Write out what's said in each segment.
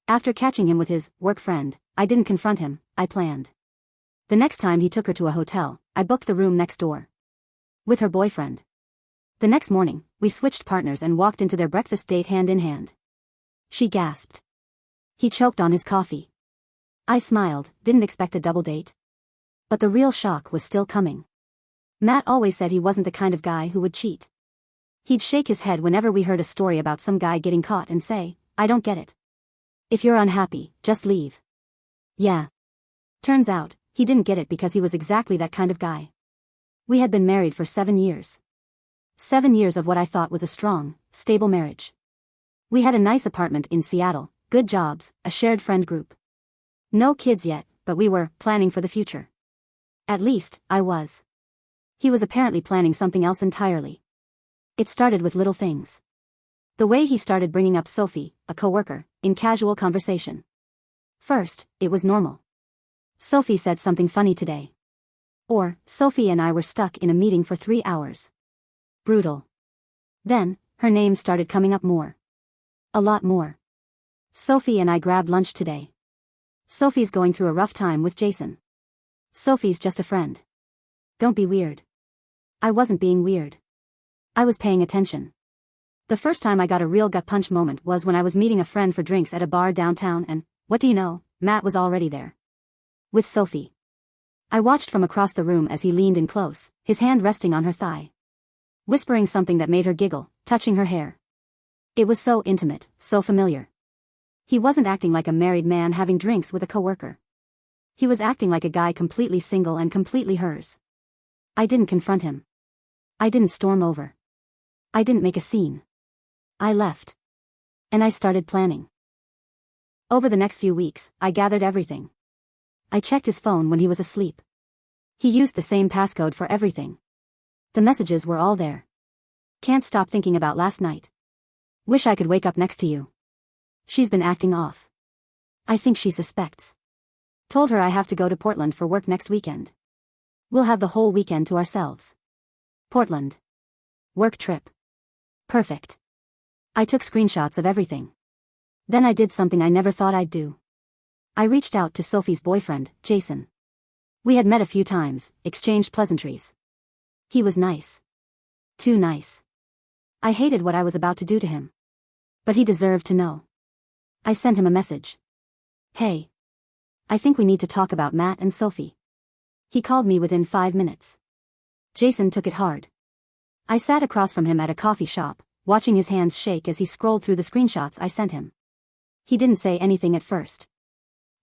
After catching him with his work friend, I didn't confront him, I planned. The next time he took her to a hotel, I booked the room next door. With her boyfriend. The next morning, we switched partners and walked into their breakfast date hand in hand. She gasped. He choked on his coffee. I smiled, didn't expect a double date. But the real shock was still coming. Matt always said he wasn't the kind of guy who would cheat. He'd shake his head whenever we heard a story about some guy getting caught and say, I don't get it. If you're unhappy, just leave. Yeah. Turns out, he didn't get it because he was exactly that kind of guy. We had been married for 7 years. 7 years of what I thought was a strong, stable marriage. We had a nice apartment in Seattle, good jobs, a shared friend group. No kids yet, but we were planning for the future. At least, I was. He was apparently planning something else entirely. It started with little things. The way he started bringing up Sophie, a coworker, in casual conversation. First, it was normal. Sophie said something funny today. Or, Sophie and I were stuck in a meeting for 3 hours. Brutal. Then, her name started coming up more. A lot more. Sophie and I grabbed lunch today. Sophie's going through a rough time with Jason. Sophie's just a friend. Don't be weird. I wasn't being weird. I was paying attention. The first time I got a real gut punch moment was when I was meeting a friend for drinks at a bar downtown and, what do you know, Matt was already there. With Sophie. I watched from across the room as he leaned in close, his hand resting on her thigh. Whispering something that made her giggle, touching her hair. It was so intimate, so familiar. He wasn't acting like a married man having drinks with a coworker. He was acting like a guy completely single and completely hers. I didn't confront him. I didn't storm over. I didn't make a scene. I left. And I started planning. Over the next few weeks, I gathered everything. I checked his phone when he was asleep. He used the same passcode for everything. The messages were all there. Can't stop thinking about last night. Wish I could wake up next to you. She's been acting off. I think she suspects. Told her I have to go to Portland for work next weekend. We'll have the whole weekend to ourselves. Portland. Work trip. Perfect. I took screenshots of everything. Then I did something I never thought I'd do. I reached out to Sophie's boyfriend, Jason. We had met a few times, exchanged pleasantries. He was nice. Too nice. I hated what I was about to do to him. But he deserved to know. I sent him a message. Hey. I think we need to talk about Matt and Sophie. He called me within 5 minutes. Jason took it hard. I sat across from him at a coffee shop, watching his hands shake as he scrolled through the screenshots I sent him. He didn't say anything at first.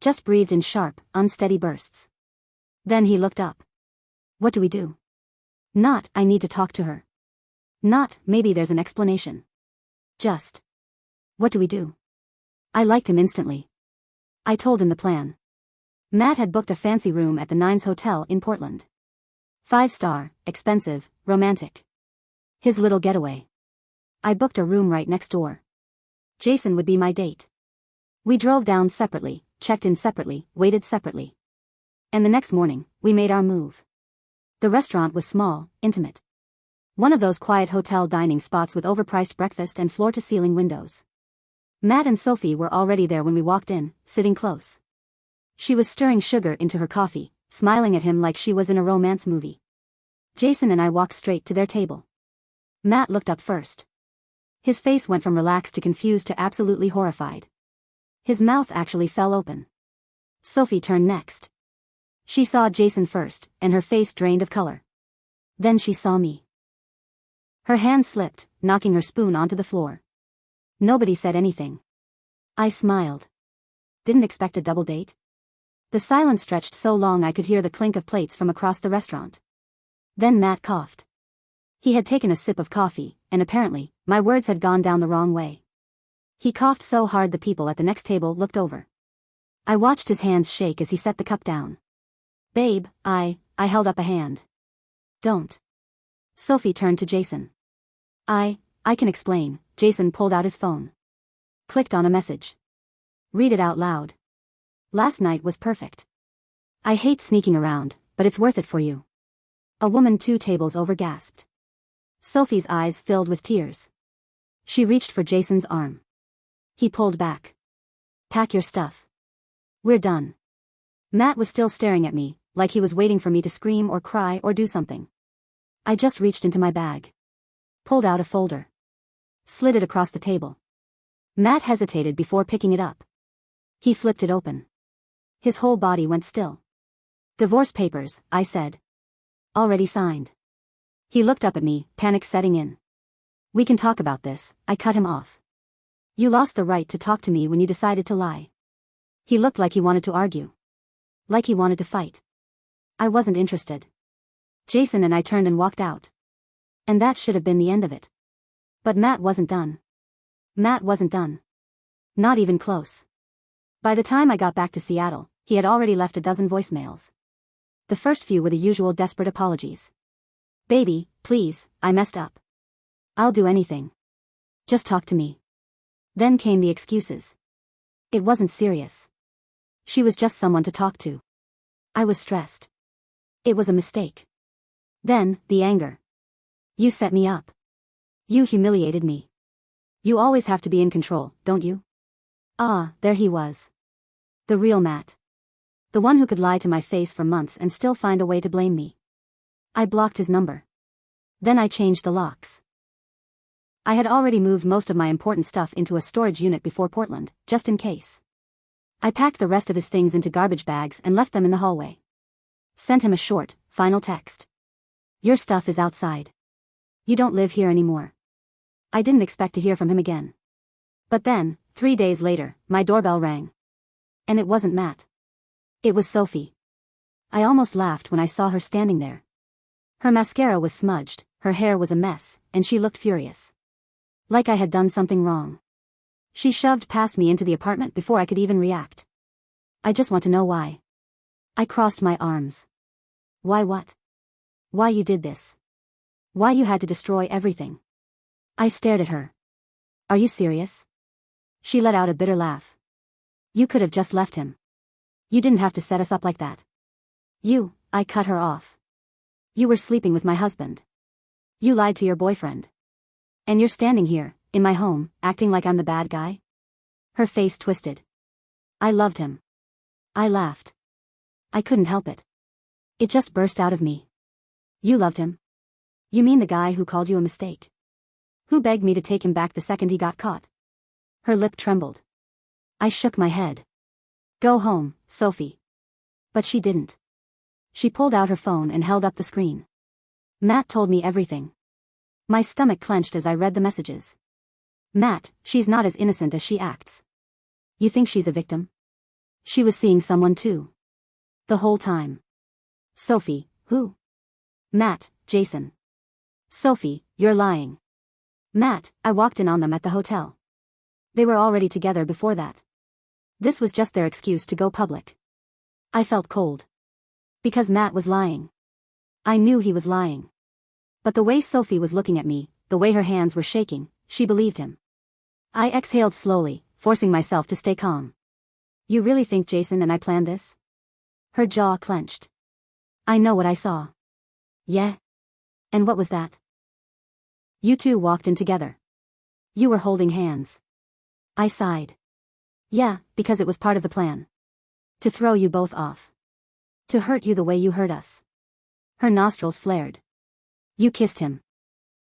Just breathed in sharp, unsteady bursts. Then he looked up. What do we do? Not, I need to talk to her. Not, maybe there's an explanation. Just. What do we do? I liked him instantly. I told him the plan. Matt had booked a fancy room at the Nines Hotel in Portland. 5-star, expensive, romantic. His little getaway. I booked a room right next door. Jason would be my date. We drove down separately, checked in separately, waited separately. And the next morning, we made our move. The restaurant was small, intimate. One of those quiet hotel dining spots with overpriced breakfast and floor-to-ceiling windows. Matt and Sophie were already there when we walked in, sitting close. She was stirring sugar into her coffee, smiling at him like she was in a romance movie. Jason and I walked straight to their table. Matt looked up first. His face went from relaxed to confused to absolutely horrified. His mouth actually fell open. Sophie turned next. She saw Jason first, and her face drained of color. Then she saw me. Her hand slipped, knocking her spoon onto the floor. Nobody said anything. I smiled. Didn't expect a double date. The silence stretched so long I could hear the clink of plates from across the restaurant. Then Matt coughed. He had taken a sip of coffee, and apparently, my words had gone down the wrong way. He coughed so hard the people at the next table looked over. I watched his hands shake as he set the cup down. Babe, I held up a hand. Don't. Sophie turned to Jason. I can explain. Jason pulled out his phone. Clicked on a message. Read it out loud. Last night was perfect. I hate sneaking around, but it's worth it for you. A woman 2 tables over gasped. Sophie's eyes filled with tears. She reached for Jason's arm. He pulled back. Pack your stuff. We're done. Matt was still staring at me, like he was waiting for me to scream or cry or do something. I just reached into my bag. Pulled out a folder. Slid it across the table. Matt hesitated before picking it up. He flipped it open. His whole body went still. Divorce papers, I said. Already signed. He looked up at me, panic setting in. We can talk about this, I cut him off. You lost the right to talk to me when you decided to lie. He looked like he wanted to argue. Like he wanted to fight. I wasn't interested. Jason and I turned and walked out. And that should have been the end of it. But Matt wasn't done. Matt wasn't done. Not even close. By the time I got back to Seattle, he had already left a dozen voicemails. The first few were the usual desperate apologies. Baby, please, I messed up. I'll do anything. Just talk to me. Then came the excuses. It wasn't serious. She was just someone to talk to. I was stressed. It was a mistake. Then, the anger. You set me up. You humiliated me. You always have to be in control, don't you? Ah, there he was. The real Matt. The one who could lie to my face for months and still find a way to blame me. I blocked his number. Then I changed the locks. I had already moved most of my important stuff into a storage unit before Portland, just in case. I packed the rest of his things into garbage bags and left them in the hallway. Sent him a short, final text. Your stuff is outside. You don't live here anymore. I didn't expect to hear from him again. But then, 3 days later, my doorbell rang. And it wasn't Matt. It was Sophie. I almost laughed when I saw her standing there. Her mascara was smudged, her hair was a mess, and she looked furious. Like I had done something wrong. She shoved past me into the apartment before I could even react. I just want to know why. I crossed my arms. Why what? Why you did this? Why you had to destroy everything? I stared at her. Are you serious? She let out a bitter laugh. You could have just left him. You didn't have to set us up like that. I cut her off. You were sleeping with my husband. You lied to your boyfriend. And you're standing here, in my home, acting like I'm the bad guy? Her face twisted. I loved him. I laughed. I couldn't help it. It just burst out of me. You loved him? You mean the guy who called you a mistake? Who begged me to take him back the second he got caught? Her lip trembled. I shook my head. Go home, Sophie. But she didn't. She pulled out her phone and held up the screen. Matt told me everything. My stomach clenched as I read the messages. Matt, she's not as innocent as she acts. You think she's a victim? She was seeing someone too. The whole time. Sophie, who? Matt, Jason. Sophie, you're lying. Matt, I walked in on them at the hotel. They were already together before that. This was just their excuse to go public. I felt cold. Because Matt was lying. I knew he was lying. But the way Sophie was looking at me, the way her hands were shaking, she believed him. I exhaled slowly, forcing myself to stay calm. You really think Jason and I planned this? Her jaw clenched. I know what I saw. Yeah? And what was that? You two walked in together. You were holding hands. I sighed. Yeah, because it was part of the plan. To throw you both off. To hurt you the way you hurt us. Her nostrils flared. You kissed him.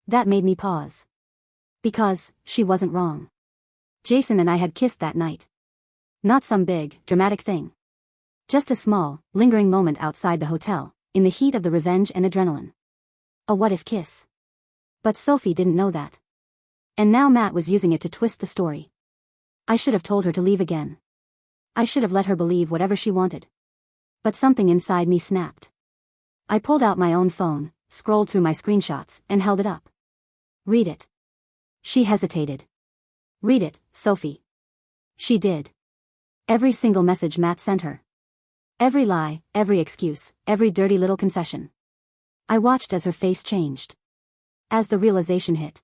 That made me pause. Because, she wasn't wrong. Jason and I had kissed that night. Not some big, dramatic thing. Just a small, lingering moment outside the hotel, in the heat of the revenge and adrenaline. A what-if kiss. But Sophie didn't know that. And now Matt was using it to twist the story. I should have told her to leave again. I should have let her believe whatever she wanted. But something inside me snapped. I pulled out my own phone, scrolled through my screenshots, and held it up. Read it. She hesitated. Read it, Sophie. She did. Every single message Matt sent her. Every lie, every excuse, every dirty little confession. I watched as her face changed. As the realization hit.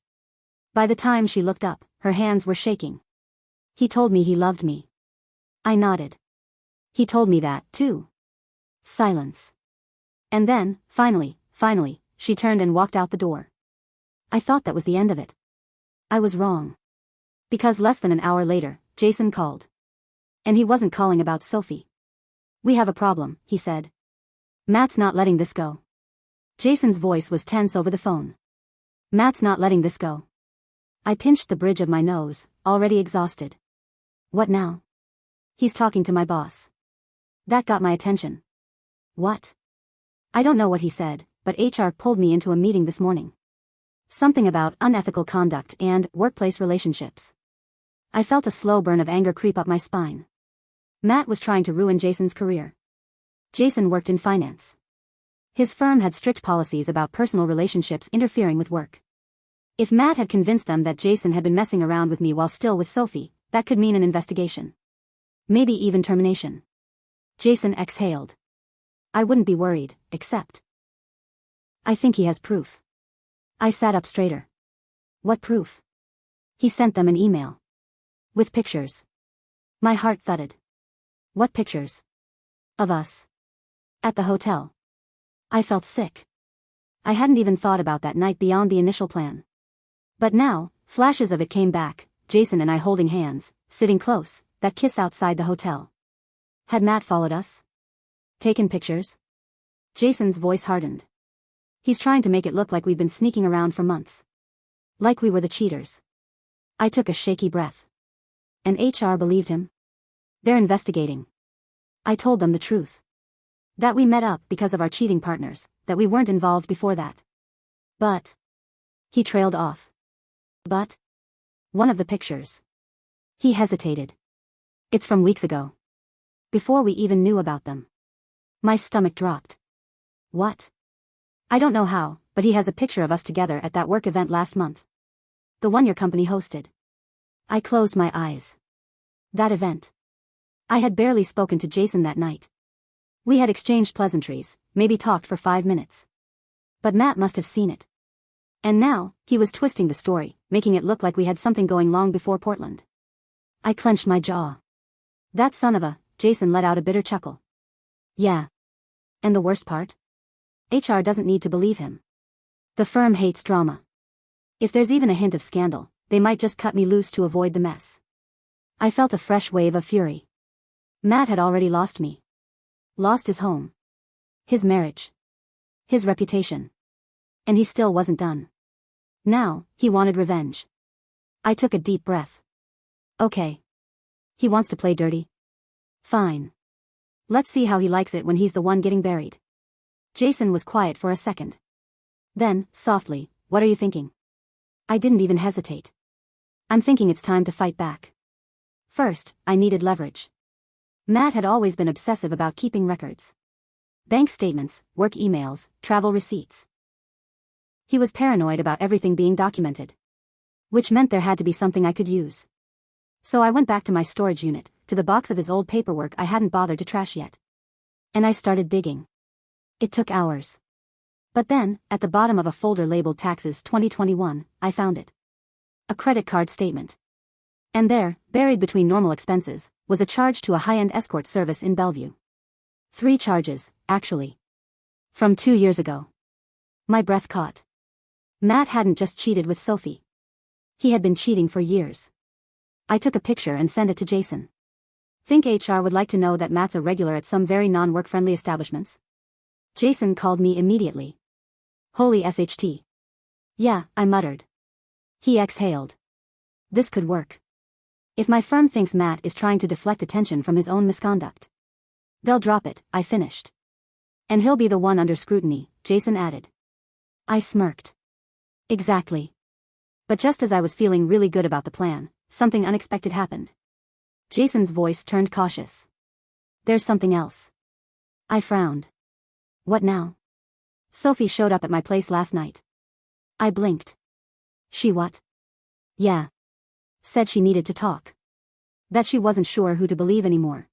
By the time she looked up, her hands were shaking. He told me he loved me. I nodded. He told me that, too. Silence. And then, finally, she turned and walked out the door. I thought that was the end of it. I was wrong. Because less than an hour later, Jason called. And he wasn't calling about Sophie. "We have a problem," he said. "Matt's not letting this go." Jason's voice was tense over the phone. "Matt's not letting this go." I pinched the bridge of my nose, already exhausted. "What now?" "He's talking to my boss." That got my attention. "What?" "I don't know what he said, but HR pulled me into a meeting this morning. Something about unethical conduct and workplace relationships." I felt a slow burn of anger creep up my spine. Matt was trying to ruin Jason's career. Jason worked in finance. His firm had strict policies about personal relationships interfering with work. If Matt had convinced them that Jason had been messing around with me while still with Sophie, that could mean an investigation. Maybe even termination. Jason exhaled. "I wouldn't be worried, except I think he has proof." I sat up straighter. "What proof?" "He sent them an email. With pictures." My heart thudded. "What pictures?" "Of us. At the hotel." I felt sick. I hadn't even thought about that night beyond the initial plan. But now, flashes of it came back, Jason and I holding hands, sitting close, that kiss outside the hotel. Had Matt followed us? Taken pictures? Jason's voice hardened. "He's trying to make it look like we've been sneaking around for months. Like we were the cheaters." I took a shaky breath. And HR believed him? "They're investigating." I told them the truth. That we met up because of our cheating partners, that we weren't involved before that. But he trailed off. "But one of the pictures." He hesitated. "It's from weeks ago. Before we even knew about them." My stomach dropped. "What?" "I don't know how, but he has a picture of us together at that work event last month. The one your company hosted." I closed my eyes. That event. I had barely spoken to Jason that night. We had exchanged pleasantries, maybe talked for 5 minutes. But Matt must have seen it. And now, he was twisting the story, making it look like we had something going long before Portland. I clenched my jaw. "That son of a," Jason let out a bitter chuckle. "Yeah. And the worst part? HR doesn't need to believe him. The firm hates drama. If there's even a hint of scandal, they might just cut me loose to avoid the mess." I felt a fresh wave of fury. Matt had already lost me. Lost his home. His marriage. His reputation. And he still wasn't done. Now, he wanted revenge. I took a deep breath. Okay. He wants to play dirty? Fine. Let's see how he likes it when he's the one getting buried. Jason was quiet for a second. Then, softly, "What are you thinking?" I didn't even hesitate. "I'm thinking it's time to fight back. First, I needed leverage." Matt had always been obsessive about keeping records. Bank statements, work emails, travel receipts. He was paranoid about everything being documented. Which meant there had to be something I could use. So I went back to my storage unit, to the box of his old paperwork I hadn't bothered to trash yet. And I started digging. It took hours. But then, at the bottom of a folder labeled Taxes 2021, I found it. A credit card statement. And there, buried between normal expenses, was a charge to a high-end escort service in Bellevue. 3 charges, actually. From 2 years ago. My breath caught. Matt hadn't just cheated with Sophie. He had been cheating for years. I took a picture and sent it to Jason. "Think HR would like to know that Matt's a regular at some very non-work-friendly establishments?" Jason called me immediately. "Holy SHT. Yeah," I muttered. He exhaled. "This could work. If my firm thinks Matt is trying to deflect attention from his own misconduct, they'll drop it," I finished. "And he'll be the one under scrutiny," Jason added. I smirked. Exactly. But just as I was feeling really good about the plan, something unexpected happened. Jason's voice turned cautious. "There's something else." I frowned. "What now?" "Sophie showed up at my place last night." I blinked. "She what?" "Yeah. Said she needed to talk. That she wasn't sure who to believe anymore.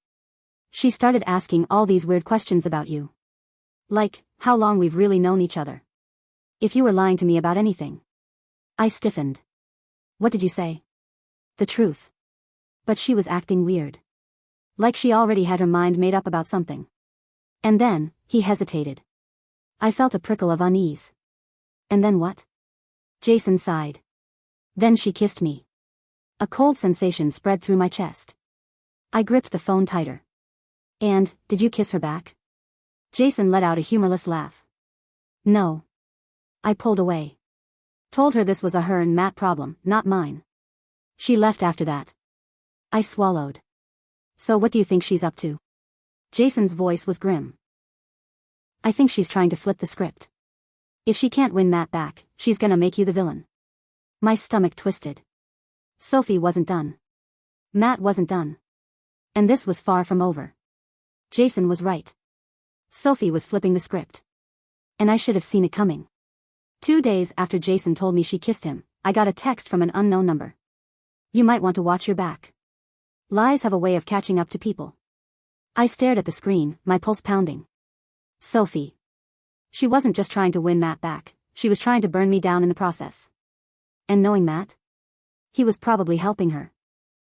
She started asking all these weird questions about you. Like, how long we've really known each other. If you were lying to me about anything." I stiffened. "What did you say?" "The truth." But she was acting weird. Like she already had her mind made up about something. And then, he hesitated. I felt a prickle of unease. "And then what?" Jason sighed. "Then she kissed me." A cold sensation spread through my chest. I gripped the phone tighter. And, did you kiss her back? Jason let out a humorless laugh. No. I pulled away. Told her this was a her and Matt problem, not mine. She left after that. I swallowed. So what do you think she's up to? Jason's voice was grim. I think she's trying to flip the script. If she can't win Matt back, she's gonna make you the villain. My stomach twisted. Sophie wasn't done. Matt wasn't done. And this was far from over. Jason was right. Sophie was flipping the script. And I should have seen it coming. 2 days after Jason told me she kissed him, I got a text from an unknown number. You might want to watch your back. Lies have a way of catching up to people. I stared at the screen, my pulse pounding. Sophie. She wasn't just trying to win Matt back, she was trying to burn me down in the process. And knowing Matt? He was probably helping her.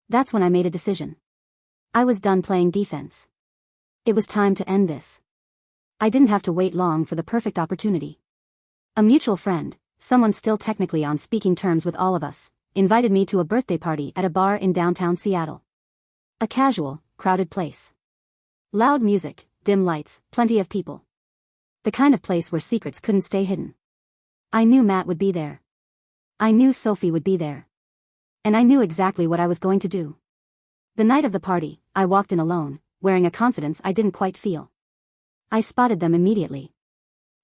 That's when I made a decision. I was done playing defense. It was time to end this. I didn't have to wait long for the perfect opportunity. A mutual friend, someone still technically on speaking terms with all of us, invited me to a birthday party at a bar in downtown Seattle. A casual, crowded place. Loud music, dim lights, plenty of people. The kind of place where secrets couldn't stay hidden. I knew Matt would be there. I knew Sophie would be there. And I knew exactly what I was going to do. The night of the party, I walked in alone, wearing a confidence I didn't quite feel. I spotted them immediately.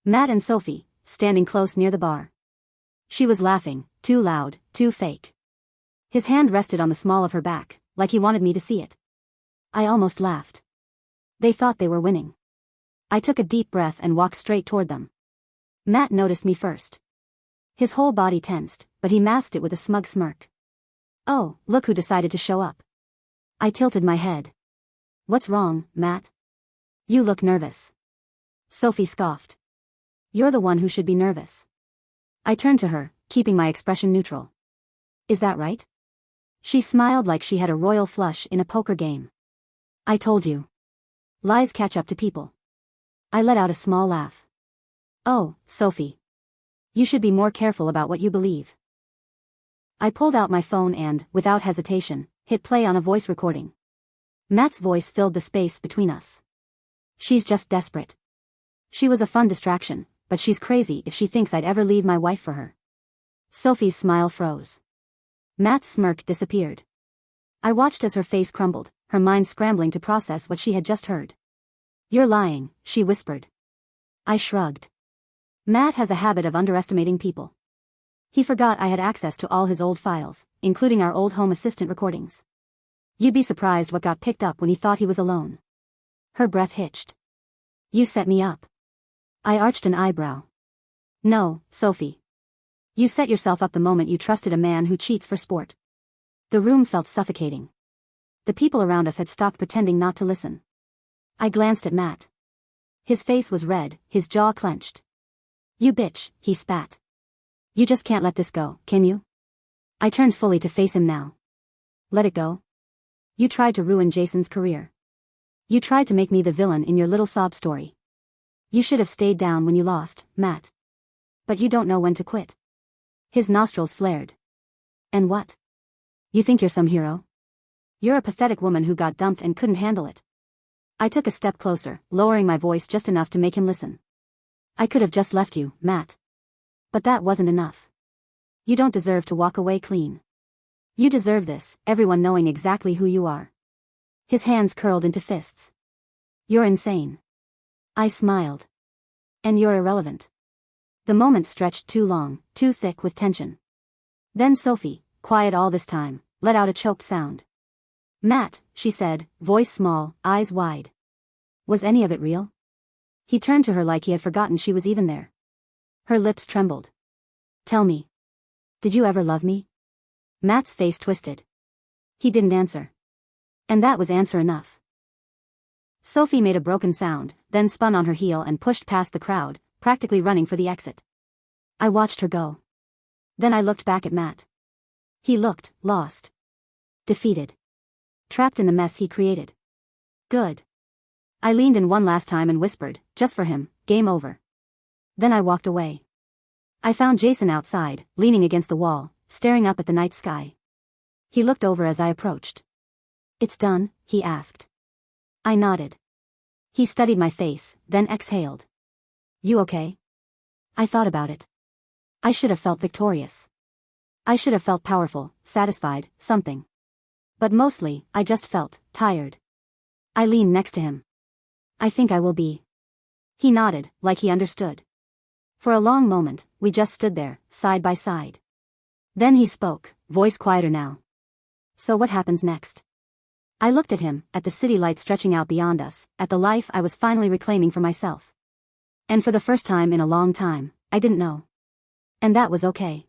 Matt and Sophie, standing close near the bar. She was laughing, too loud, too fake. His hand rested on the small of her back, like he wanted me to see it. I almost laughed. They thought they were winning. I took a deep breath and walked straight toward them. Matt noticed me first. His whole body tensed, but he masked it with a smug smirk. Oh, look who decided to show up. I tilted my head. What's wrong, Matt? You look nervous. Sophie scoffed. You're the one who should be nervous. I turned to her, keeping my expression neutral. Is that right? She smiled like she had a royal flush in a poker game. I told you. Lies catch up to people. I let out a small laugh. Oh, Sophie. You should be more careful about what you believe. I pulled out my phone and, without hesitation, hit play on a voice recording. Matt's voice filled the space between us. She's just desperate. She was a fun distraction, but she's crazy if she thinks I'd ever leave my wife for her. Sophie's smile froze. Matt's smirk disappeared. I watched as her face crumbled, her mind scrambling to process what she had just heard. You're lying, she whispered. I shrugged. Matt has a habit of underestimating people. He forgot I had access to all his old files, including our old Home Assistant recordings. You'd be surprised what got picked up when he thought he was alone. Her breath hitched. You set me up. I arched an eyebrow. No, Sophie. You set yourself up the moment you trusted a man who cheats for sport. The room felt suffocating. The people around us had stopped pretending not to listen. I glanced at Matt. His face was red, his jaw clenched. You bitch, he spat. You just can't let this go, can you? I turned fully to face him now. Let it go? You tried to ruin Jason's career. You tried to make me the villain in your little sob story. You should have stayed down when you lost, Matt. But you don't know when to quit. His nostrils flared. And what? You think you're some hero? You're a pathetic woman who got dumped and couldn't handle it. I took a step closer, lowering my voice just enough to make him listen. I could have just left you, Matt. But that wasn't enough. You don't deserve to walk away clean. You deserve this, everyone knowing exactly who you are. His hands curled into fists. You're insane. I smiled. And you're irrelevant. The moment stretched too long, too thick with tension. Then Sophie, quiet all this time, let out a choked sound. Matt, she said, voice small, eyes wide. Was any of it real? He turned to her like he had forgotten she was even there. Her lips trembled. Tell me. Did you ever love me? Matt's face twisted. He didn't answer. And that was answer enough. Sophie made a broken sound, then spun on her heel and pushed past the crowd, practically running for the exit. I watched her go. Then I looked back at Matt. He looked lost. Defeated. Trapped in the mess he created. Good. I leaned in one last time and whispered, just for him, game over. Then I walked away. I found Jason outside, leaning against the wall, staring up at the night sky. He looked over as I approached. It's done, he asked. I nodded. He studied my face, then exhaled. You okay? I thought about it. I should have felt victorious. I should have felt powerful, satisfied, something. But mostly, I just felt tired. I leaned next to him. I think I will be. He nodded, like he understood. For a long moment, we just stood there, side by side. Then he spoke, voice quieter now. So what happens next? I looked at him, at the city lights stretching out beyond us, at the life I was finally reclaiming for myself. And for the first time in a long time, I didn't know. And that was okay.